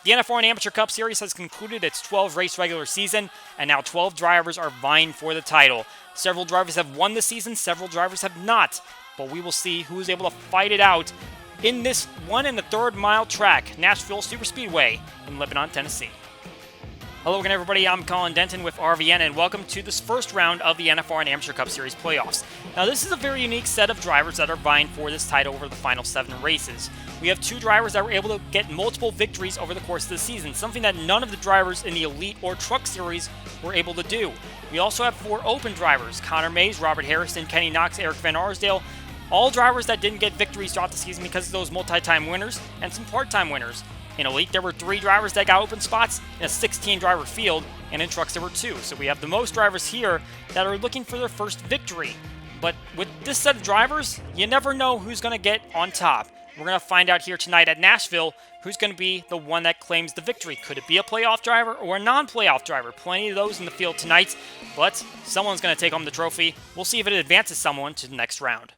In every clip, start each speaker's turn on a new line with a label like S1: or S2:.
S1: The NFRN Amateur Cup Series has concluded its 12-race regular season, and now 12 drivers are vying for the title. Several drivers have won the season, several drivers have not, but we will see who is able to fight it out in this 1 1/3 mile track, Nashville Superspeedway in Lebanon, Tennessee. Hello again, everybody. I'm Colin Denton with RVN, and welcome to this first round of the NFRN Amateur Cup Series playoffs. Now, this is a very unique set of drivers that are vying for this title over the final 7 races. We have 2 drivers that were able to get multiple victories over the course of the season, something that none of the drivers in the Elite or Truck Series were able to do. We also have 4 open drivers: Connor Mays, Robert Harrison, Kenny Knox, Eric Van Arsdale, all drivers that didn't get victories throughout the season because of those multi-time winners and some part-time winners. In Elite, there were 3 drivers that got open spots in a 16-driver field, and in Trucks there were 2. So we have the most drivers here that are looking for their first victory. But with this set of drivers, you never know who's going to get on top. We're going to find out here tonight at Nashville who's going to be the one that claims the victory. Could it be a playoff driver or a non-playoff driver? Plenty of those in the field tonight, but someone's going to take home the trophy. We'll see if it advances someone to the next round.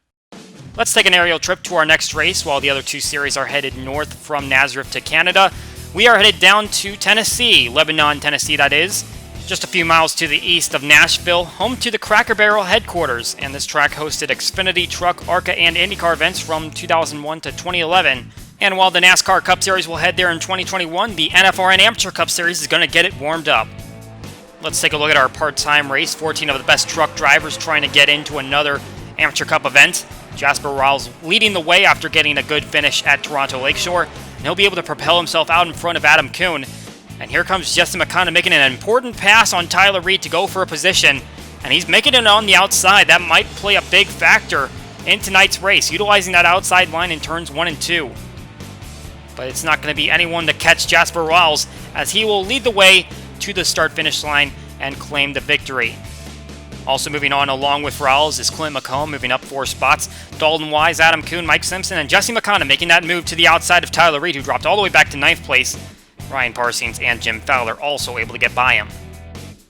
S1: Let's take an aerial trip to our next race while the other 2 series are headed north from Nazareth to Canada. We are headed down to Tennessee, Lebanon, Tennessee that is, just a few miles to the east of Nashville, home to the Cracker Barrel headquarters, and this track hosted Xfinity, Truck, ARCA, and IndyCar events from 2001 to 2011. And while the NASCAR Cup Series will head there in 2021, the NFRN Amateur Cup Series is going to get it warmed up. Let's take a look at our part-time race. 14 of the best truck drivers trying to get into another Amateur Cup event. Jasper Riles leading the way after getting a good finish at Toronto Lakeshore, and he'll be able to propel himself out in front of Adam Kuhn. And here comes Jesse McConnell making an important pass on Tyler Reed to go for a position, and he's making it on the outside. That might play a big factor in tonight's race, utilizing that outside line in turns 1 and 2. But it's not going to be anyone to catch Jasper Riles, as he will lead the way to the start-finish line and claim the victory. Also moving on along with Riles is Clint McComb, moving up 4 spots. Dalton Wise, Adam Kuhn, Mike Simpson, and Jesse McConnell making that move to the outside of Tyler Reed, who dropped all the way back to 9th place. Ryan Parsons and Jim Fowler also able to get by him.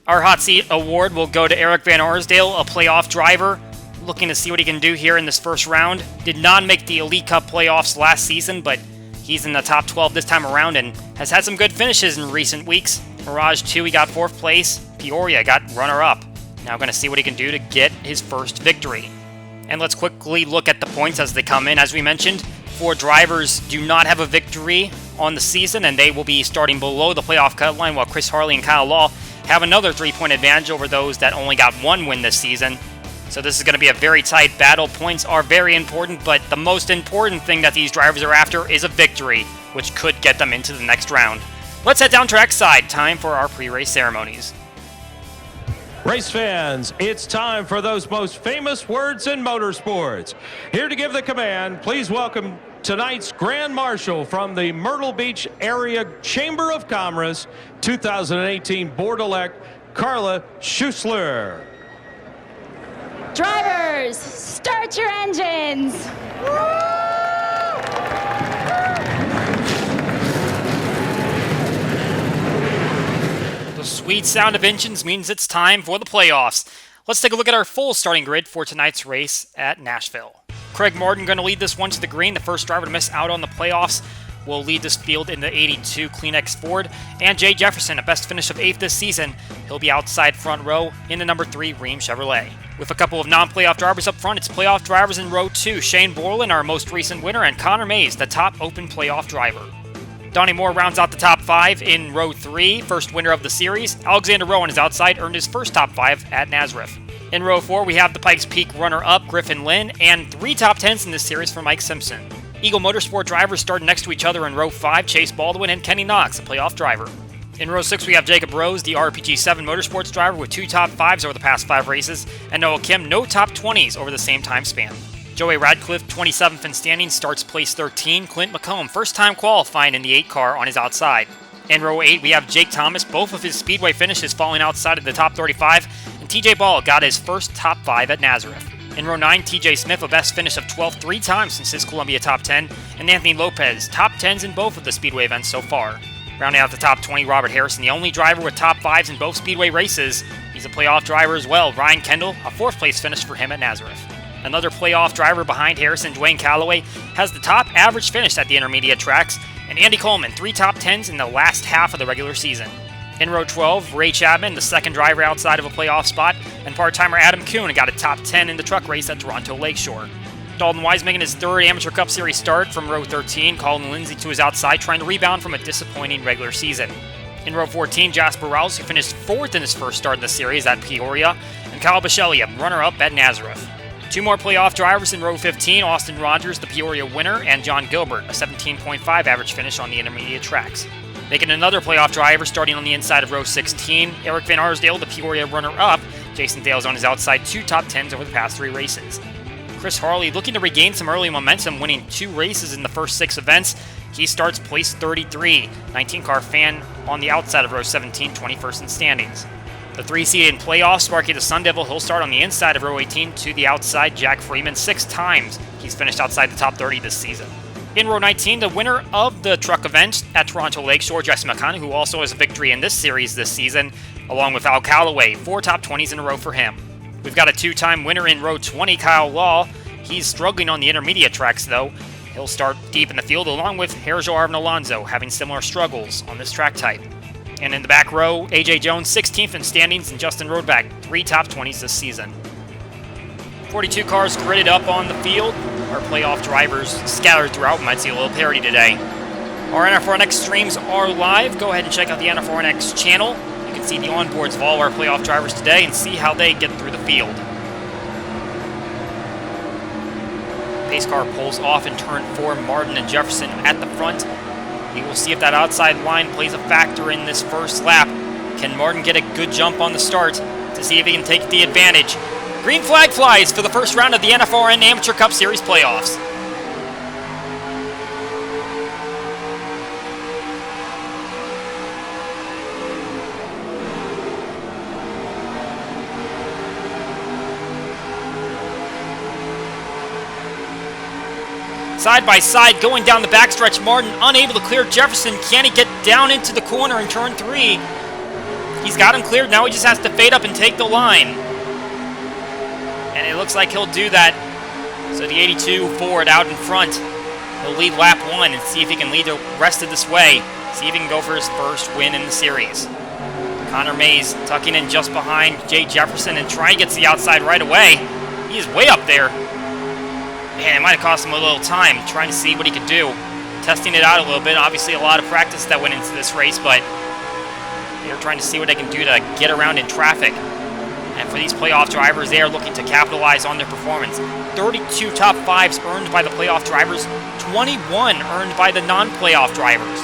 S1: Our Hot Seat Award will go to Eric Van Arsdale, a playoff driver, looking to see what he can do here in this first round. Did not make the Elite Cup playoffs last season, but he's in the top 12 this time around and has had some good finishes in recent weeks. Mirage 2, he got 4th place. Peoria got runner-up. Now going to see what he can do to get his first victory. And let's quickly look at the points as they come in. As we mentioned, 4 drivers do not have a victory on the season, and they will be starting below the playoff cut line, while Chris Harley and Kyle Law have another 3-point advantage over those that only got 1 win this season. So this is going to be a very tight battle. Points are very important, but the most important thing that these drivers are after is a victory, which could get them into the next round. Let's head down trackside. Time for our pre-race ceremonies.
S2: Race fans, it's time for those most famous words in motorsports. Here to give the command, please welcome tonight's Grand Marshal from the Myrtle Beach Area Chamber of Commerce, 2018 Board-elect, Carla Schussler.
S3: Drivers, start your engines.
S1: The sweet sound of engines means it's time for the playoffs. Let's take a look at our full starting grid for tonight's race at Nashville. Craig Martin going to lead this one to the green. The first driver to miss out on the playoffs will lead this field in the 82 Kleenex Ford. And Jay Jefferson, a best finish of 8th this season. He'll be outside front row in the number 3 Rheem Chevrolet. With a couple of non-playoff drivers up front, it's playoff drivers in row 2. Shane Borland, our most recent winner, and Connor Mays, the top open playoff driver. Donnie Moore rounds out the top 5 in row 3, first winner of the series. Alexander Rowan is outside, earned his first top 5 at Nazareth. In row 4, we have the Pikes Peak runner-up, Griffin Lynn, and 3 top 10s in this series for Mike Simpson. Eagle Motorsport drivers start next to each other in row 5, Chase Baldwin and Kenny Knox, a playoff driver. In row 6, we have Jacob Rose, the RPG7 Motorsports driver with 2 top 5s over the past 5 races, and Noah Kim, no top 20s over the same time span. Joey Radcliffe, 27th in standings, starts place 13. Clint McComb, first-time qualifying in the 8 car on his outside. In row 8, we have Jake Thomas, both of his Speedway finishes falling outside of the top 35, and TJ Ball got his first top 5 at Nazareth. In row 9, TJ Smith, a best finish of 12th 3 times since his Columbia top 10, and Anthony Lopez, top 10s in both of the Speedway events so far. Rounding out the top 20, Robert Harrison, the only driver with top 5s in both Speedway races. He's a playoff driver as well. Ryan Kendall, a 4th place finish for him at Nazareth. Another playoff driver behind Harrison, Dwayne Calloway, has the top average finish at the intermediate tracks, And Andy Coleman, 3 top 10s in the last half of the regular season. In row 12, Ray Chapman, the second driver outside of a playoff spot, and part-timer Adam Kuhn got a top 10 in the truck race at Toronto Lakeshore. Dalton Wise making his third Amateur Cup Series start from row 13, Colin Lindsay to his outside, trying to rebound from a disappointing regular season. In row 14, Jasper Rouse, who finished 4th in his first start in the series at Peoria, and Kyle Bichelli, a runner-up at Nazareth. 2 more playoff drivers in row 15, Austin Rogers, the Peoria winner, and John Gilbert, a 17.5 average finish on the intermediate tracks. Making another playoff driver starting on the inside of row 16, Eric Van Arsdale, the Peoria runner-up. Jason Dale's on his outside, 2 top 10s over the past 3 races. Chris Harley looking to regain some early momentum, winning 2 races in the first 6 events. He starts place 33, 19-car fan on the outside of row 17, 21st in standings. The 3-seed in playoffs, Sparky the Sun Devil, he'll start on the inside of row 18 to the outside. Jack Freeman 6 times. He's finished outside the top 30 this season. In row 19, the winner of the truck event at Toronto Lakeshore, Jesse McConnell, who also has a victory in this series this season, along with Al Calloway, 4 top 20s in a row for him. We've got a 2-time winner in row 20, Kyle Law. He's struggling on the intermediate tracks, though. He'll start deep in the field, along with Herjo Arvin Alonso, having similar struggles on this track type. And in the back row, AJ Jones, 16th in standings, and Justin Roadback, 3 top 20s this season. 42 cars gridded up on the field. Our playoff drivers scattered throughout. We might see a little parity today. Our NFRN streams are live. Go ahead and check out the NFRN channel. You can see the onboards of all our playoff drivers today and see how they get through the field. Pace car pulls off in turn 4. Martin and Jefferson at the front. We will see if that outside line plays a factor in this first lap. Can Martin get a good jump on the start to see if he can take the advantage? Green flag flies for the first round of the NFRN Amateur Cup Series playoffs. Side by side, going down the backstretch, Martin unable to clear Jefferson. Can he get down into the corner in turn 3? He's got him cleared. Now he just has to fade up and take the line. And it looks like he'll do that. So the 82 Ford out in front. He'll lead lap 1 and see if he can lead the rest of this way. See if he can go for his first win in the series. Connor Mays tucking in just behind Jay Jefferson and trying to get to the outside right away. He is way up there. Man, it might have cost him a little time trying to see what he could do. Testing it out a little bit. Obviously a lot of practice that went into this race, but they're trying to see what they can do to get around in traffic. And for these playoff drivers, they are looking to capitalize on their performance. 32 top 5s earned by the playoff drivers, 21 earned by the non-playoff drivers.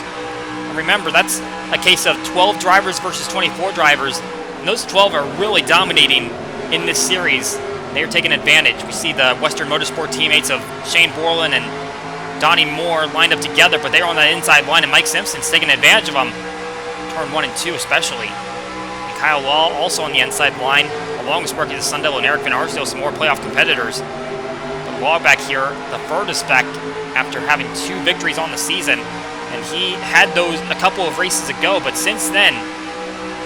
S1: And remember, that's a case of 12 drivers versus 24 drivers, and those 12 are really dominating in this series. They are taking advantage. We see the Western Motorsport teammates of Shane Borland and Donnie Moore lined up together, but they're on that inside line, and Mike Simpson's taking advantage of them. Turn 1 and 2 especially. And Kyle Law also on the inside line, along with Sparky the Sun Devil and Eric Van Arsdale, some more playoff competitors. But Law back here, the furthest back after having 2 victories on the season, and he had those a couple of races ago, but since then,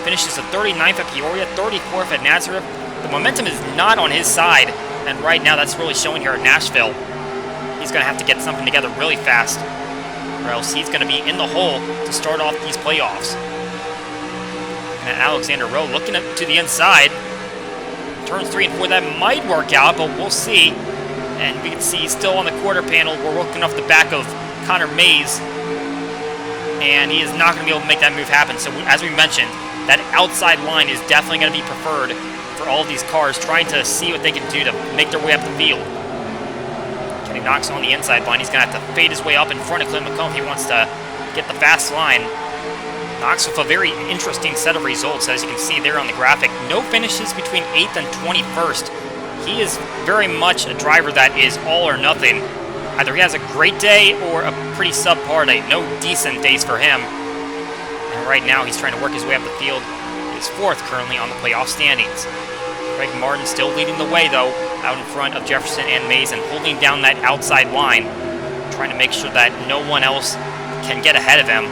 S1: finishes the 39th at Peoria, 34th at Nazareth. The momentum is not on his side, and right now that's really showing here at Nashville. He's going to have to get something together really fast, or else he's going to be in the hole to start off these playoffs. And Alexander Rowe looking to the inside. Turns 3 and 4, that might work out, but we'll see. And we can see he's still on the quarter panel. We're working off the back of Connor Mays, and he is not going to be able to make that move happen. So as we mentioned, that outside line is definitely going to be preferred for all of these cars, trying to see what they can do to make their way up the field. Kenny Knox on the inside line. He's going to have to fade his way up in front of Clint McComb if he wants to get the fast line. Knox with a very interesting set of results, as you can see there on the graphic. No finishes between 8th and 21st. He is very much a driver that is all or nothing. Either he has a great day or a pretty subpar day. No decent days for him. And right now he's trying to work his way up the field. He's 4th currently on the playoff standings. Craig Martin still leading the way, though, out in front of Jefferson and Mays and holding down that outside line, trying to make sure that no one else can get ahead of him.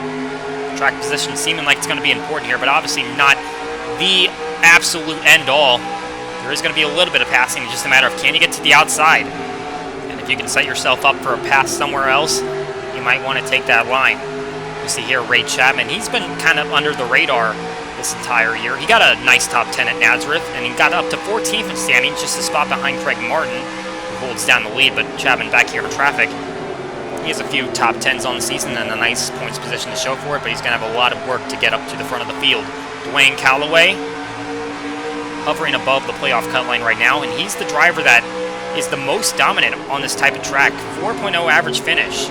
S1: Track position seeming like it's going to be important here, but obviously not the absolute end-all. There is going to be a little bit of passing. It's just a matter of can you get to the outside. And if you can set yourself up for a pass somewhere else, you might want to take that line. You see here Ray Chapman. He's been kind of under the radar this entire year. He got a nice top 10 at Nazareth, and he got up to 14th in standings, just a spot behind Craig Martin, who holds down the lead, but Chapman back here in traffic. He has a few top 10s on the season and a nice points position to show for it, but he's going to have a lot of work to get up to the front of the field. Dwayne Calloway hovering above the playoff cut line right now, and he's the driver that is the most dominant on this type of track. 4.0 average finish.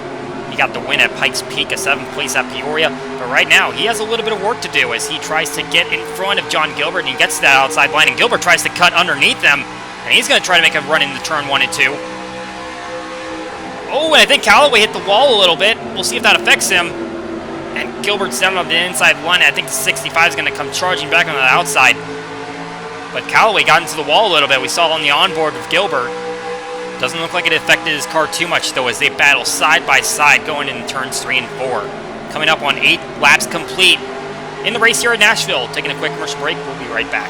S1: He got the win at Pikes Peak, a 7th place at Peoria, but right now he has a little bit of work to do as he tries to get in front of John Gilbert, and he gets to that outside line, and Gilbert tries to cut underneath them, and he's going to try to make a run into turn 1 and 2. Oh, and I think Calloway hit the wall a little bit. We'll see if that affects him. And Gilbert's down on the inside line. I think the 65 is going to come charging back on the outside. But Calloway got into the wall a little bit. We saw on the onboard with Gilbert. Doesn't look like it affected his car too much, though, as they battle side by side going into turns 3 and 4. Coming up on 8 laps complete in the race here at Nashville. Taking a quick commercial break. We'll be right back.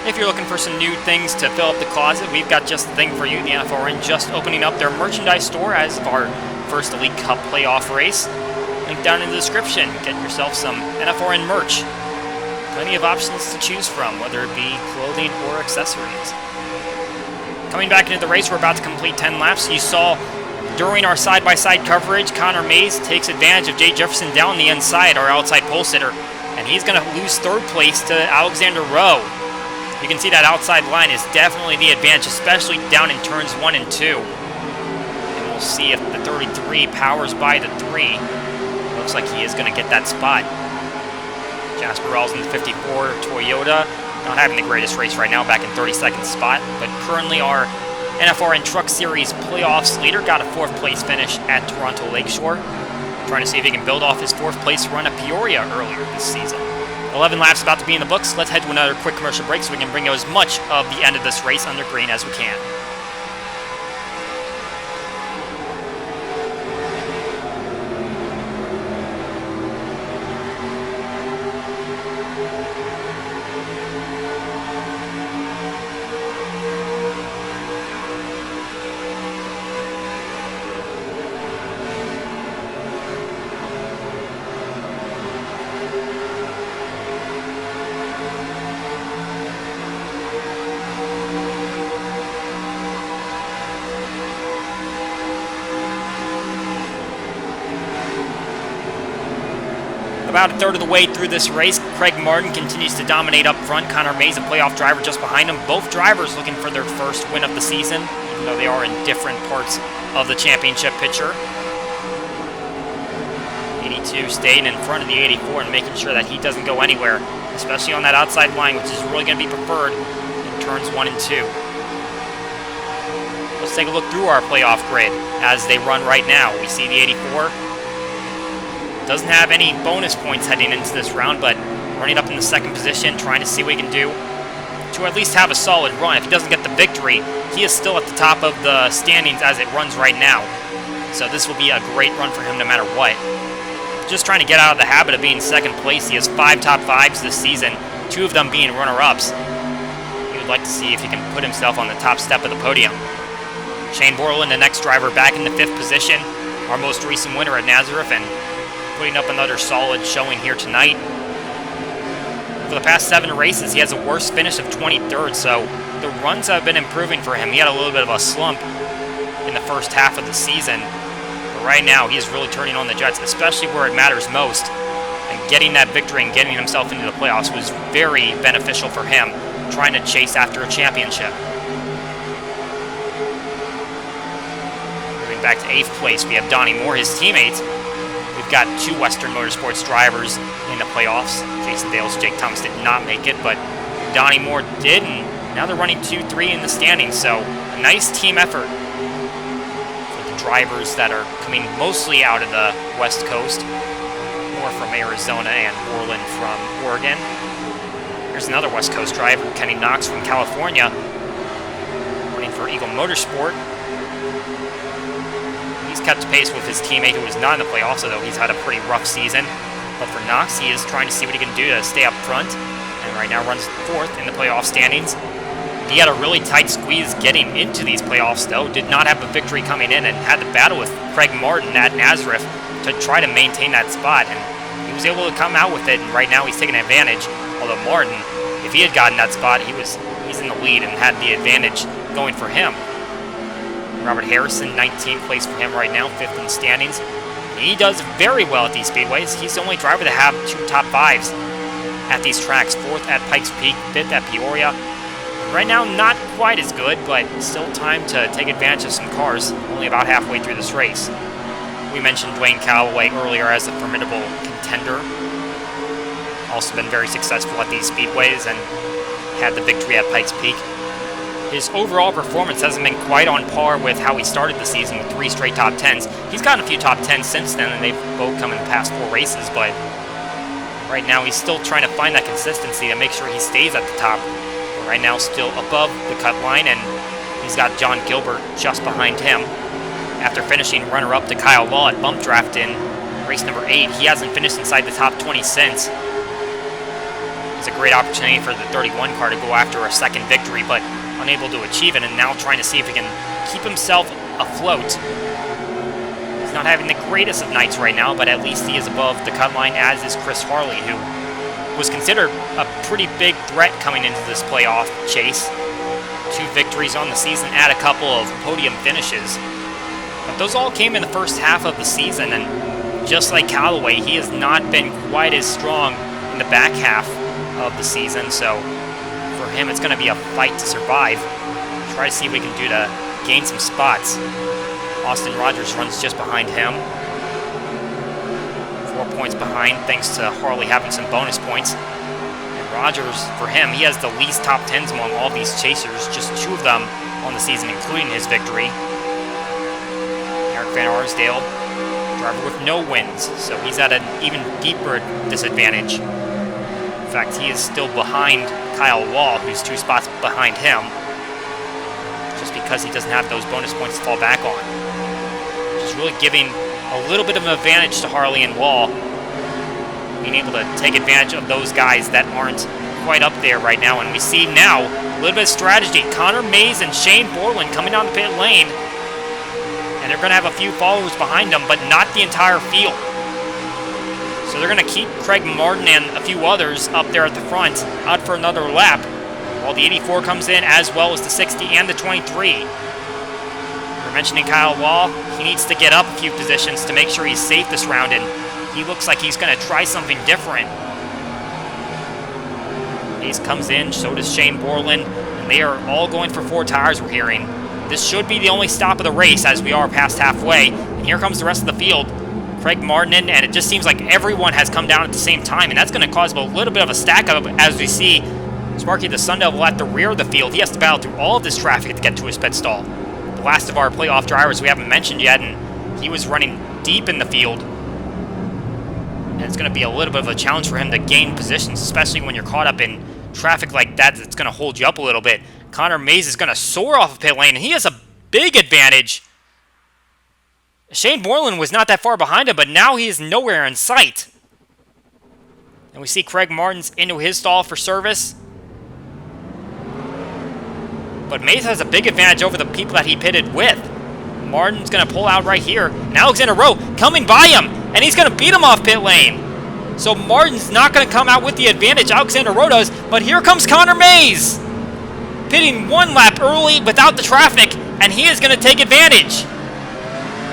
S1: If you're looking for some new things to fill up the closet, we've got just the thing for you. The NFRN just opening up their merchandise store as of our first Elite Cup playoff race. Link down in the description. Get yourself some NFRN merch. Plenty of options to choose from, whether it be clothing or accessories. Coming back into the race, we're about to complete 10 laps. You saw during our side-by-side coverage, Connor Mays takes advantage of Jay Jefferson down the inside, our outside pole sitter, and he's going to lose 3rd place to Alexander Rowe. You can see that outside line is definitely the advantage, especially down in turns 1 and 2. And we'll see if the 33 powers by the 3. Looks like he is going to get that spot. Jasper Rawls in the 54 Toyota. Not having the greatest race right now, back in 32nd spot. But currently our NFRN Truck Series playoffs leader got a 4th place finish at Toronto Lakeshore. Trying to see if he can build off his 4th place run at Peoria earlier this season. 11 laps about to be in the books. Let's head to another quick commercial break so we can bring you as much of the end of this race under green as we can. About a third of the way through this race, Craig Martin continues to dominate up front. Connor Mays, a playoff driver, just behind him. Both drivers looking for their first win of the season, even though they are in different parts of the championship picture. 82 staying in front of the 84 and making sure that he doesn't go anywhere, especially on that outside line, which is really going to be preferred in turns 1 and 2. Let's take a look through our playoff grid as they run right now. We see the 84. Doesn't have any bonus points heading into this round, but running up in the 2nd position, trying to see what he can do to at least have a solid run. If he doesn't get the victory, he is still at the top of the standings as it runs right now. So this will be a great run for him no matter what. Just trying to get out of the habit of being 2nd place. He has 5 top 5s this season, 2 of them being runner-ups. He would like to see if he can put himself on the top step of the podium. Shane Borland, the next driver, back in the 5th position, our most recent winner at Nazareth, and putting up another solid showing here tonight. For the past 7 races, he has a worst finish of 23rd, so the runs have been improving for him. He had a little bit of a slump in the first half of the season, but right now he is really turning on the jets, especially where it matters most. And getting that victory and getting himself into the playoffs was very beneficial for him, trying to chase after a championship. Moving back to 8th place, we have Donnie Moore, his teammate. We've got 2 Western Motorsports drivers in the playoffs. Jason Dale's Jake Thomas did not make it, but Donnie Moore did, and Now they're running 2-3 in the standings, so a nice team effort for the drivers that are coming mostly out of the West Coast, more from Arizona and Orland from Oregon. Here's another West Coast driver, Kenny Knox from California, running for Eagle Motorsport. He's kept pace with his teammate who was not in the playoffs, although he's had a pretty rough season. But for Knox, he is trying to see what he can do to stay up front, and right now runs 4th in the playoff standings. He had a really tight squeeze getting into these playoffs, though. Did not have a victory coming in and had to battle with Craig Martin at Nazareth to try to maintain that spot, and he was able to come out with it, and right now he's taking advantage. Although Martin, if he had gotten that spot, he's in the lead and had the advantage going for him. Robert Harrison, 19th place for him right now, 5th in standings. He does very well at these speedways. He's the only driver to have 2 top 5s at these tracks. 4th at Pikes Peak, 5th at Peoria. Right now, not quite as good, but still time to take advantage of some cars, only about halfway through this race. We mentioned Dwayne Calloway earlier as a formidable contender. Also been very successful at these speedways and had the victory at Pikes Peak. His overall performance hasn't been quite on par with how he started the season with 3 straight top 10s. He's gotten a few top 10s since then, and they've both come in the past 4 races, but right now he's still trying to find that consistency to make sure he stays at the top. But right now still above the cut line, and he's got John Gilbert just behind him. After finishing runner-up to Kyle Law at Bump Draft in race number 8, he hasn't finished inside the top 20 since. It's a great opportunity for the 31 car to go after a second victory, but unable to achieve it, and now trying to see if he can keep himself afloat. He's not having the greatest of nights right now, but at least he is above the cut line, as is Chris Farley, who was considered a pretty big threat coming into this playoff chase. 2 victories on the season, add a couple of podium finishes. But those all came in the first half of the season, and just like Callaway, he has not been quite as strong in the back half of the season, so for him it's going to be a fight to survive. Try to see what we can do to gain some spots. Austin Rogers runs just behind him. 4 points behind, thanks to Harley having some bonus points. And Rogers, for him, he has the least top 10s among all these chasers, just 2 of them on the season, including his victory. Eric Van Arsdale, driver with no wins, so he's at an even deeper disadvantage. In fact, he is still behind Kyle Wall, who's 2 spots behind him, just because he doesn't have those bonus points to fall back on. Just really giving a little bit of an advantage to Harley and Wall, being able to take advantage of those guys that aren't quite up there right now. And we see now a little bit of strategy. Connor Mays and Shane Borland coming down the pit lane, and they're going to have a few followers behind them, but not the entire field. So they're going to keep Craig Martin and a few others up there at the front, out for another lap, while the 84 comes in, as well as the 60 and the 23. We're mentioning Kyle Law. He needs to get up a few positions to make sure he's safe this round, and he looks like he's going to try something different. Hayes comes in, so does Shane Borland, and they are all going for 4 tires, we're hearing. This should be the only stop of the race, as we are past halfway, and here comes the rest of the field. Craig Martin in, and it just seems like everyone has come down at the same time, and that's going to cause a little bit of a stack up as we see Sparky the Sun Devil at the rear of the field. He has to battle through all of this traffic to get to his pit stall. The last of our playoff drivers we haven't mentioned yet, and he was running deep in the field. And it's going to be a little bit of a challenge for him to gain positions, especially when you're caught up in traffic like that. It's going to hold you up a little bit. Connor Mays is going to soar off of pit lane, and he has a big advantage. Shane Borland was not that far behind him, but now he is nowhere in sight. And we see Craig Martin's into his stall for service. But Mays has a big advantage over the people that he pitted with. Martin's going to pull out right here. And Alexander Rowe coming by him, and he's going to beat him off pit lane. So Martin's not going to come out with the advantage. Alexander Rowe does, but here comes Connor Mays, pitting 1 lap early without the traffic, and he is going to take advantage.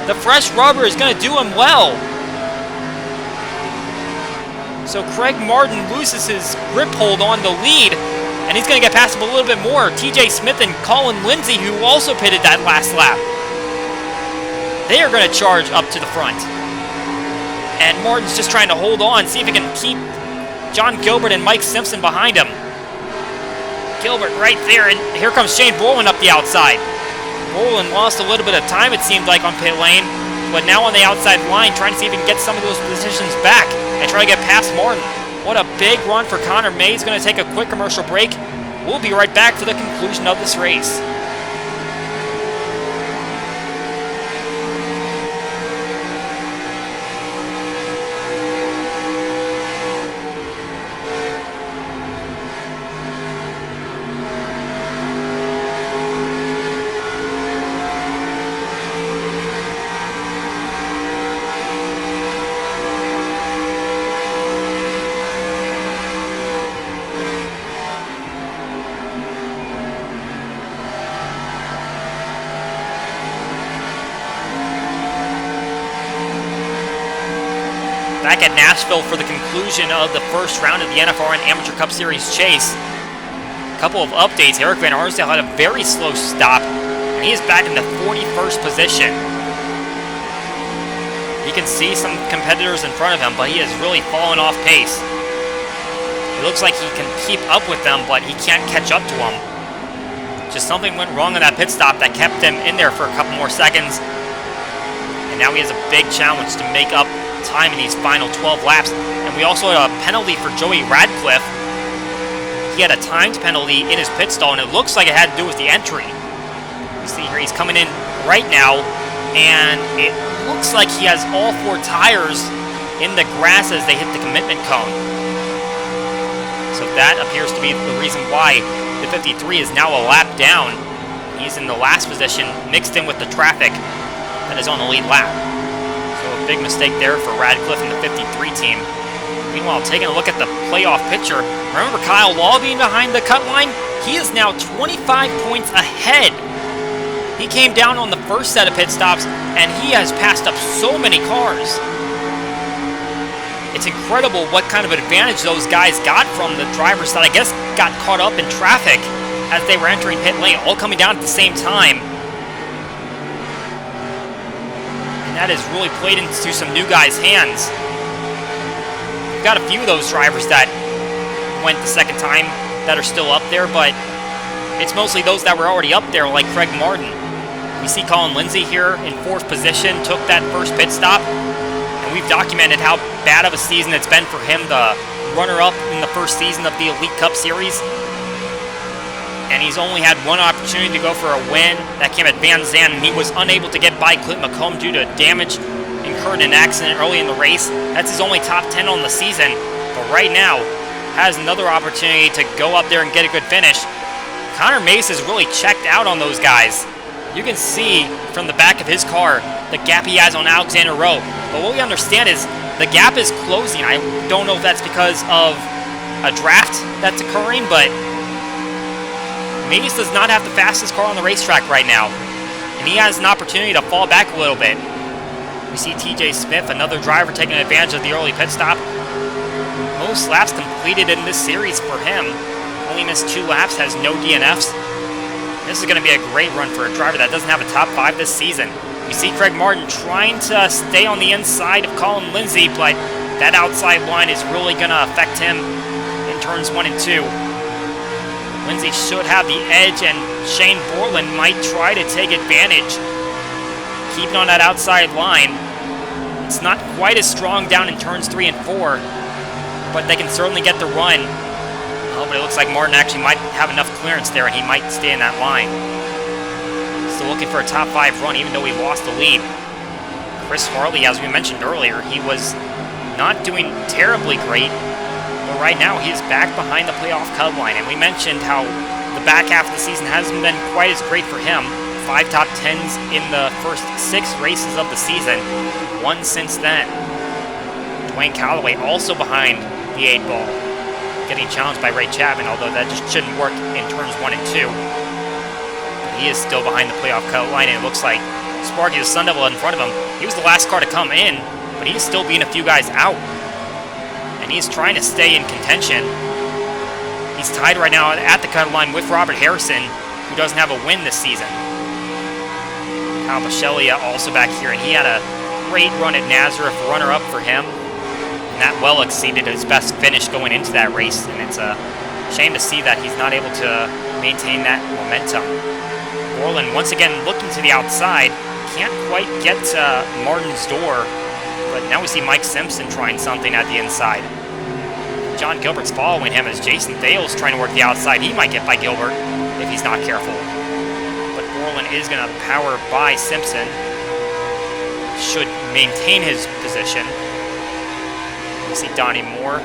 S1: The fresh rubber is going to do him well. So Craig Martin loses his grip hold on the lead, and he's going to get past him a little bit more. TJ Smith and Colin Lindsay, who also pitted that last lap, they are going to charge up to the front. And Martin's just trying to hold on, see if he can keep John Gilbert and Mike Simpson behind him. Gilbert right there, and here comes Shane Borland up the outside. Borland lost a little bit of time, it seemed like, on pit lane, but now on the outside line, trying to see if he can get some of those positions back and try to get past Martin. What a big run for Connor May. He's going to take a quick commercial break. We'll be right back for the conclusion of this race. Back at Nashville for the conclusion of the first round of the NFRN Amateur Cup Series chase. A couple of updates. Eric Van Arsdale had a very slow stop, and he is back in the 41st position. You can see some competitors in front of him, but he has really fallen off pace. It looks like he can keep up with them, but he can't catch up to them. Just something went wrong on that pit stop that kept him in there for a couple more seconds. And now he has a big challenge to make up time in these final 12 laps. And we also had a penalty for Joey Radcliffe. He had a timed penalty in his pit stall, and it looks like it had to do with the entry. You see here he's coming in right now, and it looks like he has all 4 tires in the grass as they hit the commitment cone. So that appears to be the reason why the 53 is now a lap down. He's in the last position, mixed in with the traffic that is on the lead lap. A big mistake there for Radcliffe and the 53 team. Meanwhile, taking a look at the playoff picture, remember Kyle Law being behind the cut line? He is now 25 points ahead. He came down on the first set of pit stops, and he has passed up so many cars. It's incredible what kind of advantage those guys got from the drivers that I guess got caught up in traffic as they were entering pit lane, all coming down at the same time. That has really played into some new guys' hands. We've got a few of those drivers that went the second time that are still up there, but it's mostly those that were already up there, like Craig Martin. We see Colin Lindsay here in 4th position, took that first pit stop, and we've documented how bad of a season it's been for him, the runner-up in the first season of the Elite Cup Series. And he's only had one opportunity to go for a win. That came at Van Zandt, and he was unable to get by Clint McComb due to damage incurred in an accident early in the race. That's his only top 10 on the season, but right now has another opportunity to go up there and get a good finish. Connor Mace is really checked out on those guys. You can see from the back of his car the gap he has on Alexander Rowe. But what we understand is the gap is closing. I don't know if that's because of a draft that's occurring, but Mace does not have the fastest car on the racetrack right now, and he has an opportunity to fall back a little bit. We see TJ Smith, another driver, taking advantage of the early pit stop. Most laps completed in this series for him. Only missed 2 laps, has no DNFs. This is going to be a great run for a driver that doesn't have a top 5 this season. We see Craig Martin trying to stay on the inside of Colin Lindsay, but that outside line is really going to affect him in turns 1 and 2. Lindsay should have the edge, and Shane Borland might try to take advantage. Keeping on that outside line. It's not quite as strong down in turns 3 and 4, but they can certainly get the run. Oh, but it looks like Martin actually might have enough clearance there, and he might stay in that line. Still looking for a top 5 run, even though he lost the lead. Chris Harley, as we mentioned earlier, he was not doing terribly great. But right now, he is back behind the playoff cut line. And we mentioned how the back half of the season hasn't been quite as great for him. 5 top 10s in the first 6 races of the season. 1 since then. Dwayne Calloway also behind the 8 ball. Getting challenged by Ray Chapman, although that just shouldn't work in turns 1 and 2. But he is still behind the playoff cut line, and it looks like Sparky, the Sun Devil, in front of him. He was the last car to come in, but he's still beating a few guys out. And he's trying to stay in contention. He's tied right now at the cut line with Robert Harrison, who doesn't have a win this season. Kyle Pachelia also back here, and he had a great run at Nazareth, runner-up for him. And that well exceeded his best finish going into that race, and it's a Shame to see that he's not able to maintain that momentum. Borland once again looking to the outside. Can't quite get to Martin's door, but now we see Mike Simpson trying something at the inside. John Gilbert's following him as Jason Thales trying to work the outside. He might get by Gilbert if he's not careful. But Borland is going to power by Simpson. Should maintain his position. You see Donnie Moore.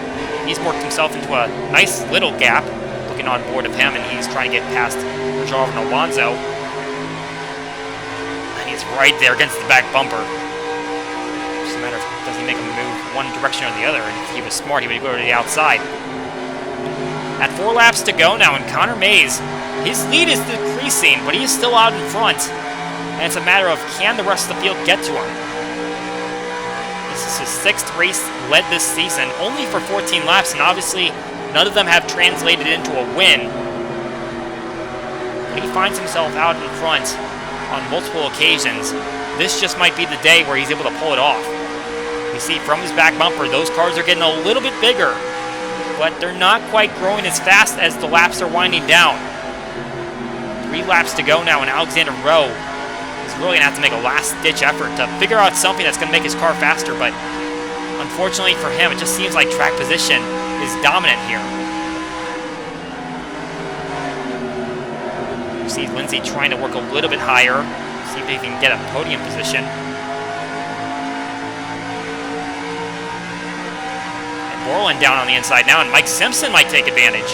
S1: He's worked himself into a nice little gap, looking on board of him, and he's trying to get past Jarvin Alonso. And he's right there against the back bumper. Just a matter of does he make a move one direction or the other, and if he was smart, he would go to the outside. At 4 laps to go now, and Connor Mays, his lead is decreasing, but he is still out in front. And it's a matter of can the rest of the field get to him. This is his 6th race led this season, only for 14 laps, and obviously none of them have translated into a win. But he finds himself out in front on multiple occasions. This just might be the day where he's able to pull it off. You see from his back bumper, those cars are getting a little bit bigger, but they're not quite growing as fast as the laps are winding down. 3 laps to go now, and Alexander Rowe is really going to have to make a last-ditch effort to figure out something that's going to make his car faster, but unfortunately for him, it just seems like track position is dominant here. You see Lindsay trying to work a little bit higher, see if he can get a podium position. And Borland down on the inside now, and Mike Simpson might take advantage.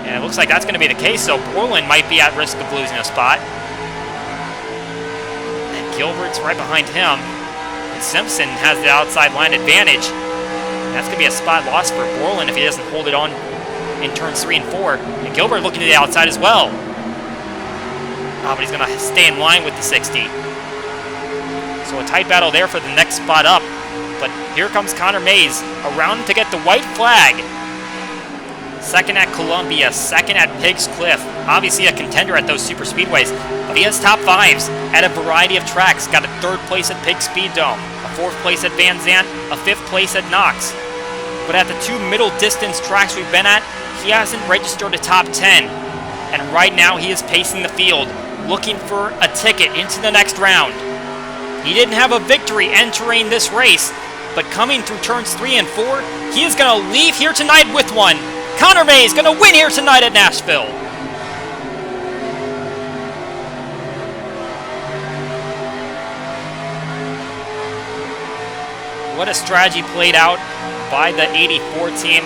S1: And it looks like that's going to be the case, so Borland might be at risk of losing a spot. And Gilbert's right behind him. And Simpson has the outside line advantage. And that's going to be a spot loss for Borland if he doesn't hold it on in turns 3 and 4. And Gilbert looking to the outside as well. Oh, but he's going to stay in line with the 60. So a tight battle there for the next spot up. But here comes Connor Mays around to get the white flag. 2nd at Columbia, 2nd at Pigs Cliff. Obviously a contender at those super speedways, but he has top 5s at a variety of tracks. Got a 3rd place at Pig Speed Dome, a 4th place at Van Zandt, a 5th place at Knox. But at the 2 middle distance tracks we've been at, he hasn't registered a top 10. And right now he is pacing the field, looking for a ticket into the next round. He didn't have a victory entering this race, but coming through turns 3 and 4, he is going to leave here tonight with one. Connor Mays going to win here tonight at Nashville. What a strategy played out by the 84 team.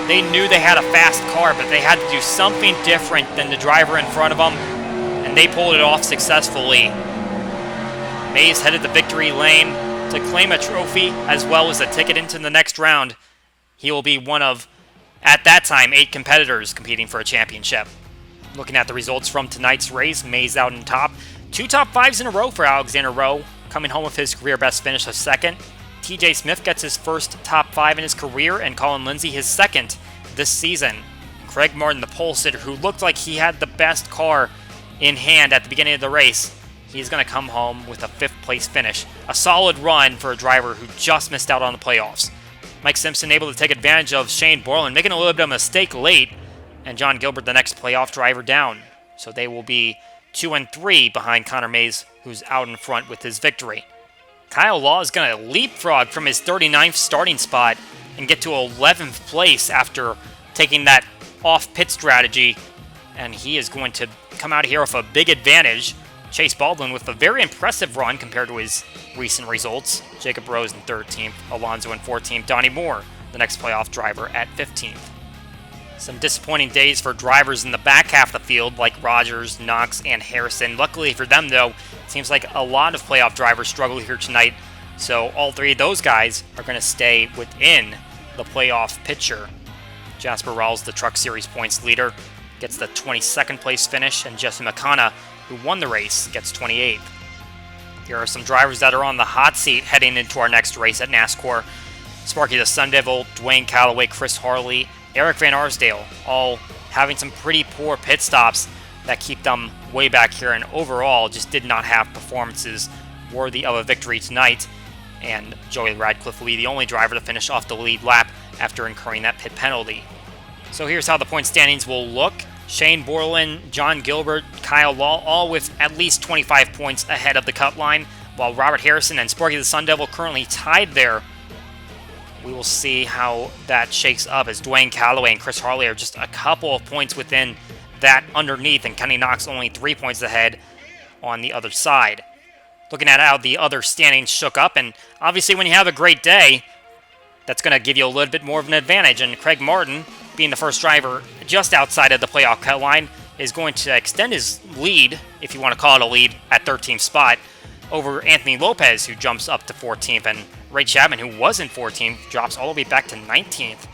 S1: They knew they had a fast car, but they had to do something different than the driver in front of them, and they pulled it off successfully. Mays headed the victory lane to claim a trophy as well as a ticket into the next round. He will be one of, at that time, 8 competitors competing for a championship. Looking at the results from tonight's race, Mays out in top. 2 top 5s in a row for Alexander Rowe, coming home with his career best finish of 2nd. TJ Smith gets his 1st top 5 in his career, and Colin Lindsay his 2nd this season. Craig Martin, the pole sitter, who looked like he had the best car in hand at the beginning of the race, he's going to come home with a 5th place finish. A solid run for a driver who just missed out on the playoffs. Mike Simpson able to take advantage of Shane Borland, making a little bit of a mistake late, and John Gilbert, the next playoff driver, down. So they will be 2 and 3 behind Connor Mays, who's out in front with his victory. Kyle Law is going to leapfrog from his 39th starting spot and get to 11th place after taking that off-pit strategy, and he is going to come out of here with a big advantage. Chase Baldwin with a very impressive run compared to his recent results. Jacob Rose in 13th, Alonso in 14th, Donnie Moore, the next playoff driver, at 15th. Some disappointing days for drivers in the back half of the field like Rogers, Knox, and Harrison. Luckily for them, though, it seems like a lot of playoff drivers struggle here tonight, so all 3 of those guys are going to stay within the playoff picture. Jasper Rawls, the Truck Series points leader, gets the 22nd place finish, and Jesse McConnell, who won the race, gets 28th. Here are some drivers that are on the hot seat heading into our next race at NASCAR. Sparky the Sun Devil, Dwayne Calloway, Chris Harley, Eric Van Arsdale, all having some pretty poor pit stops that keep them way back here, and overall just did not have performances worthy of a victory tonight. And Joey Radcliffe will be the only driver to finish off the lead lap after incurring that pit penalty. So here's how the point standings will look. Shane Borland, John Gilbert, Kyle Law, all with at least 25 points ahead of the cut line, while Robert Harrison and Sparky the Sun Devil currently tied there. We will see how that shakes up as Dwayne Calloway and Chris Harley are just a couple of points within that underneath, and Kenny Knox only 3 points ahead on the other side. Looking at how the other standings shook up, and obviously when you have a great day, that's going to give you a little bit more of an advantage, and Craig Martin, being the first driver just outside of the playoff cut line, is going to extend his lead, if you want to call it a lead, at 13th spot over Anthony Lopez, who jumps up to 14th, and Ray Chapman, who was in 14th, drops all the way back to 19th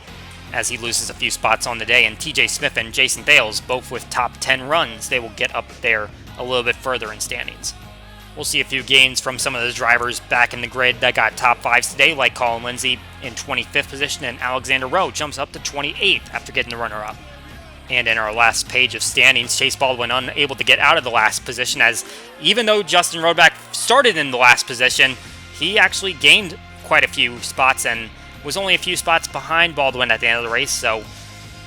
S1: as he loses a few spots on the day, and TJ Smith and Jason Bales, both with top 10 runs, they will get up there a little bit further in standings. We'll see a few gains from some of those drivers back in the grid that got top 5s today, like Colin Lindsay in 25th position, and Alexander Rowe jumps up to 28th after getting the runner-up. And in our last page of standings, Chase Baldwin unable to get out of the last position, as even though Justin Rodeback started in the last position, he actually gained quite a few spots and was only a few spots behind Baldwin at the end of the race, so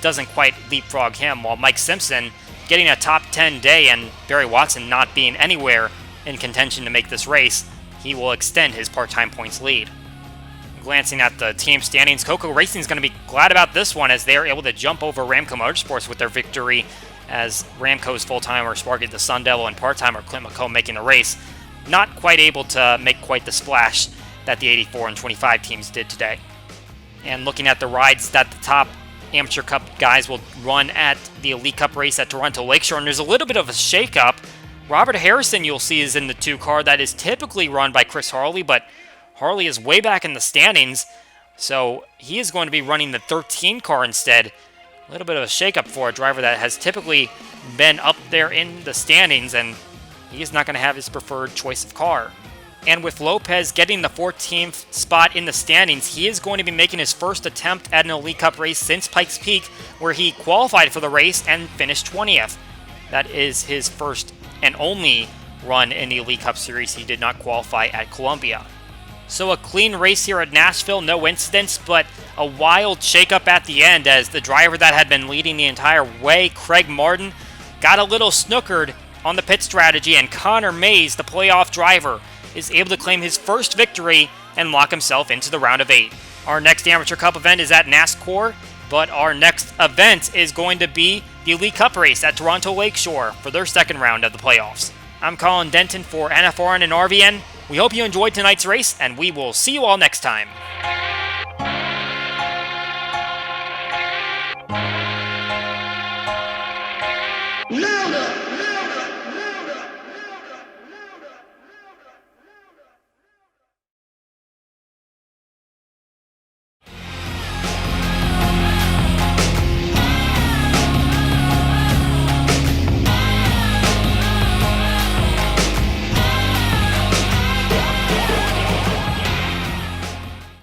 S1: doesn't quite leapfrog him, while Mike Simpson getting a top 10 day and Barry Watson not being anywhere in contention to make this race, he will extend his part-time points lead. Glancing at the team standings, Coco Racing is going to be glad about this one as they are able to jump over Ramco Motorsports with their victory, as Ramco's full-timer Sparky the Sun Devil and part-timer Clint McComb making the race, not quite able to make quite the splash that the 84 and 25 teams did today. And looking at the rides that the top Amateur Cup guys will run at the Elite Cup race at Toronto Lakeshore, and there's a little bit of a shake-up. Robert Harrison, you'll see, is in the 2 car that is typically run by Chris Harley, but Harley is way back in the standings, so he is going to be running the 13 car instead. A little bit of a shakeup for a driver that has typically been up there in the standings, and he is not going to have his preferred choice of car. And with Lopez getting the 14th spot in the standings, he is going to be making his first attempt at an Elite Cup race since Pikes Peak, where he qualified for the race and finished 20th. That is his first and only run in the Elite Cup Series. He did not qualify at Columbia. So a clean race here at Nashville, no incidents, but a wild shakeup at the end as the driver that had been leading the entire way, Craig Martin, got a little snookered on the pit strategy, and Connor Mays, the playoff driver, is able to claim his first victory and lock himself into the round of 8. Our next Amateur Cup event is at NASCAR, but our next event is going to be the Elite Cup race at Toronto Lakeshore for their second round of the playoffs. I'm Colin Denton for NFRN and RVN. We hope you enjoyed tonight's race, and we will see you all next time.